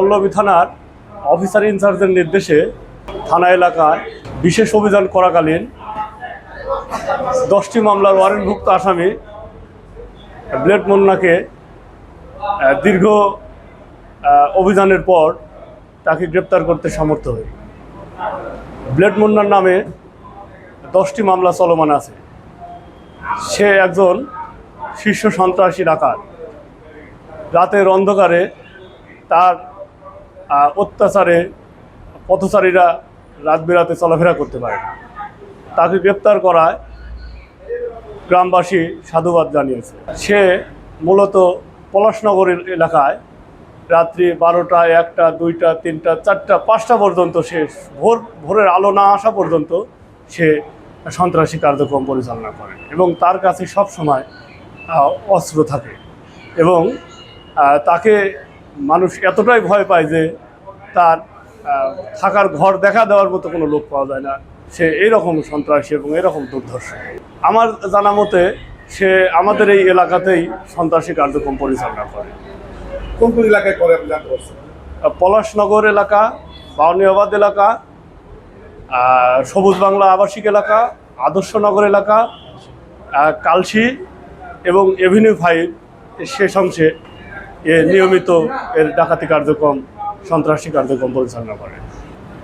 পল্লবী থানার অফিসার ইনচার্জের নির্দেশে থানা এলাকায় বিশেষ অভিযান করাকালীন 10টি মামলার ওয়ারেন্টভুক্ত আসামি ব্লেড মুন্নাকে দীর্ঘ অভিযানের পর তাকে গ্রেপ্তার করতে সমর্থ হই। ব্লেড মুন্নার নামে 10টি মামলা চলমান আছে। সে একজন শীর্ষ সন্ত্রাসী ডাকাত। রাতের অন্ধকারে তার অত্যাচারে পথচারীরা রাত বিরাতে চলাফেরা করতে পারে না। তাকে গ্রেপ্তার করায় গ্রামবাসী সাধুবাদ জানিয়েছে। সে মূলত পলাশনগর এলাকায় রাত্রি 12টা, 1টা, 2টা, 3টা, 4টা, 5টা পর্যন্ত সে ভোরের আলো না আসা পর্যন্ত সে সন্ত্রাসী কার্যক্রম পরিচালনা করে এবং তার কাছে সব সময় অস্ত্র থাকে এবং তাকে মানুষ এতটাই ভয় পায় যে তার থাকার ঘর দেখা দেওয়ার মতো কোনো লোক পাওয়া যায় না। সে এইরকম সন্ত্রাসী এবং এরকম দুর্ধর্ষ। আমার জানা মতে সে আমাদের এই এলাকাতেই সন্ত্রাসী কার্যক্রম পরিচালনা করে। কোন কোন এলাকায় করে আপনি জানতে পারছেন? পলাশনগর এলাকা, বাউনিয়াবাদ এলাকা, সবুজ বাংলা আবাসিক এলাকা, আদর্শনগর এলাকা, কালশি এবং এভিনিউ 5 শেষ অংশে নিয়মিত এর ডাকাতি কার্যক্রম, সন্ত্রাসী কার্যক্রম পরিচালনা করে।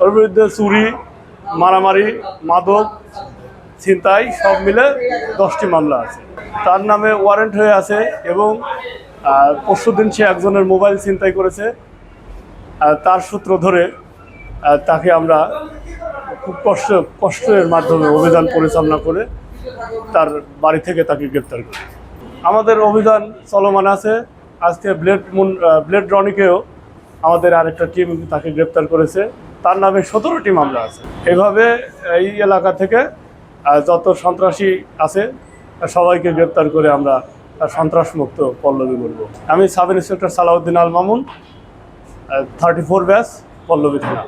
ওর বিরুদ্ধে চুরি, মারামারি, মাদক, ছিনতাই সব মিলে 10টি মামলা আছে। তার নামে ওয়ারেন্ট হয়ে আছে এবং পরশুদিন সে একজনের মোবাইল ছিনতাই করেছে। তার সূত্র ধরে তাকে আমরা খুব কষ্টের মাধ্যমে অভিযান পরিচালনা করে তার বাড়ি থেকে তাকে গ্রেপ্তার করি। আমাদের অভিযান চলমান আছে। আজকে ব্লেড রনিকেও আমাদের আরেকটা টিম তাকে গ্রেপ্তার করেছে। তার নামে 17টি মামলা আছে। এভাবে এই এলাকা থেকে যত সন্ত্রাসী আছে সবাইকে গ্রেপ্তার করে আমরা সন্ত্রাসমুক্ত পল্লবী করব। আমি sub inspector Salauddin Al Mamun, 34 batch, Pallavi থানা।